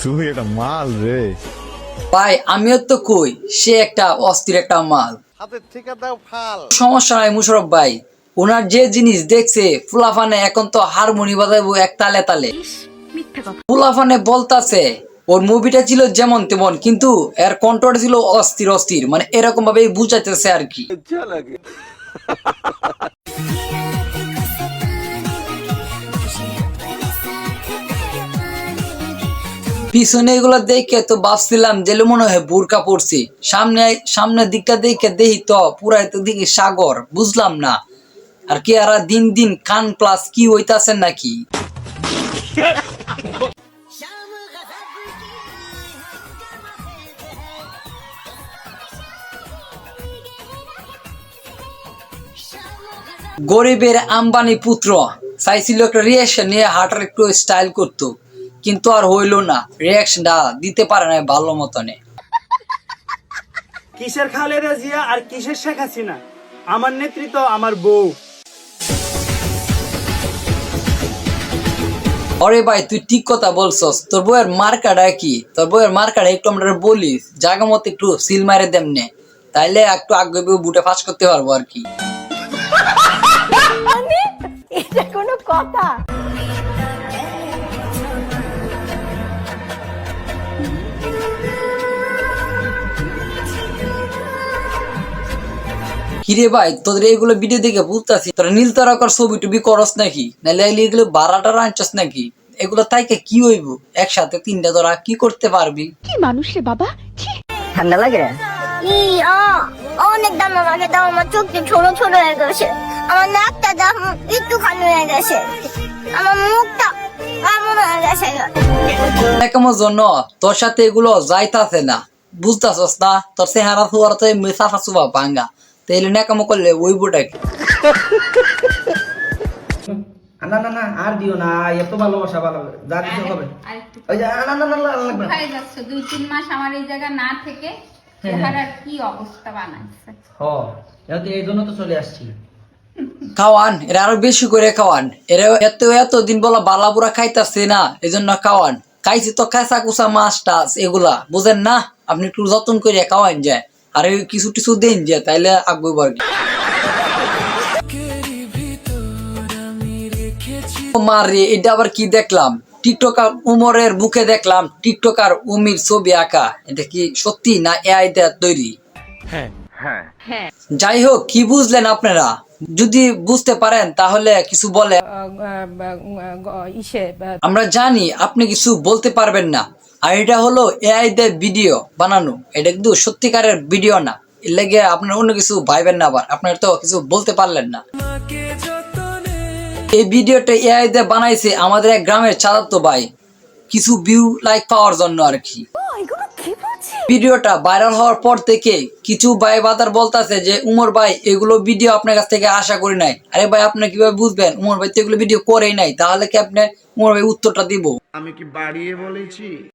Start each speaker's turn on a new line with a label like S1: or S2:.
S1: তুই একটা মাল রে
S2: ভাই আমিও তো কই সে একটা অস্থির একটা মাল।
S3: হাতের থেকে দাও ফাল।
S2: সমস্যা নাই মুশারফ ভাই, ওনার যে জিনিস দেখছে ফুলাফানে এখন তো হারমোনি বাজাবো এক তালে তালে। ফুলাফানে বলতাছে ওর মুভিটা ছিল যেমন তেমন, কিন্তু এর কন্ট্রোল ছিল অস্থির অস্থির, মানে এরকম ভাবে বুঝাইতেছে আর কি। পিছনে এগুলো দেখে তো ভাবছিলাম যে মনে হয় বোরকা পড়ছি, সামনের দিকটা দেখে দেখি তো পুরাই তো দিকে সাগর, বুঝলাম না আর কি। আর দিন দিন কান প্লাস কি হইতাছেন নাকি? গরিবের আম্বানি পুত্র চাইছিল একটা রিয়াকশন নিয়ে হাঁটার একটু স্টাইল করতো, কিন্তু আর হইলো না, রিয়াকশনটা দিতে পারে না ভালো মতনে।
S4: কিসের খালেদা জিয়া আর কিসের শেখ হাসিনা, আমার নেতৃত্ব আমার বউ।
S2: অরে ভাই তুই ঠিক কথা বলছস, তোর বউয়ের মার্কাটা কি? তোর বউয়ের মার্কাটা একটু আমরা বলিস, জায়গা মতো একটু সিল মারে দেমনে, তাইলে একটু আগে বুটে ফাঁস করতে পারবো আর কি।
S5: এটা কোনো কথা?
S2: কিরে ভাই তোদের এইগুলো ভিডিও দেখে বুঝতেছি তোরা নীল তারকার ছবি টুবি করস নাকি, নাহলে এগুলো বারাটা রাঁচস নাকি? এগুলো তাইকে কি হইব? একসাথে তিনটা তোরা কি করতে পারবি?
S5: কি মানুষ রে বাবা,
S6: ঠান্ডা লাগে?
S7: অনেক দাম আমাকে দাও, আমার চোখটি ছোট ছোট হয়ে গেছে, আমার নাকটা দাম একটু খালি হয়ে গেছে, আমার মুখটা এমন হয়ে গেছে।
S2: কেমন জন্য তোর সাথে এগুলো যাইতাছে না, বুঝতেছস না? তোর চেহারা ফুয়ার তো সাফা সুফা ভাঙ্গা, তাইলে নেকামো করলে ওই বুটা কি?
S6: না না না আর দিও না, এত ভালোবাসা ভালো যা দিতে হবে। ওই যে না না না লাগবে।
S8: কোথায় যাচ্ছ? 2-3 মাস আমার এই জায়গা না থেকে চেহারার কি অবস্থা বানাইছে।
S6: এই জন্য তো চলে আসছি।
S2: খাওয়ান এরা আরো বেশি করে খাওয়ান, এরা এতদিন বলা বালাপুরা খাইতাছে না, এই জন্য খাওয়ান। খাইছি তো খেসা কুসা মাছ টাছ এগুলা বুঝেন না, আপনি একটু যত্ন করে খাওয়ান যায়, আর কিছু টিছু দেন যায়, তাইলে আগবো আর কি। মারে এটা আবার কি দেখলাম? টিকটকার উমরের বুকে দেখলাম টিকটকার উমির ছবি আঁকা, এটা কি সত্যি না এআই দিয়ে তৈরি? যাই হোক, কি বুঝলেন আপনারা? যদি বুঝতে পারেন তাহলে কিছু বলে। আমরা জানি আপনি কিছু বলতে পারবেন না, আর এটা হলো এআই দিয়ে ভিডিও বানানো, এটা কিন্তু সত্যিকারের ভিডিও না, এর লেগে আপনার অন্য কিছু ভাইবেন না, আবার আপনার তো কিছু বলতে পারলেন না। এই ভিডিওটা এআই দিয়ে বানাইছে আমাদের এক গ্রামের চাচাতো ভাই, কিছু ভিউ লাইক পাওয়ার জন্য আর কি। ভিডিওটা ভাইরাল হওয়ার পর থেকে কিছু ভাই বাদার বলতাছে যে উমর ভাই এগুলো ভিডিও আপনার কাছ থেকে আশা করি নাই। আরে ভাই আপনি কিভাবে বুঝবেন উমর ভাই তো এগুলো ভিডিও করেই নাই? তাহলে কি আপনি উমর ভাই উত্তরটা দিব?
S3: আমি কি বাড়িয়ে বলেছি?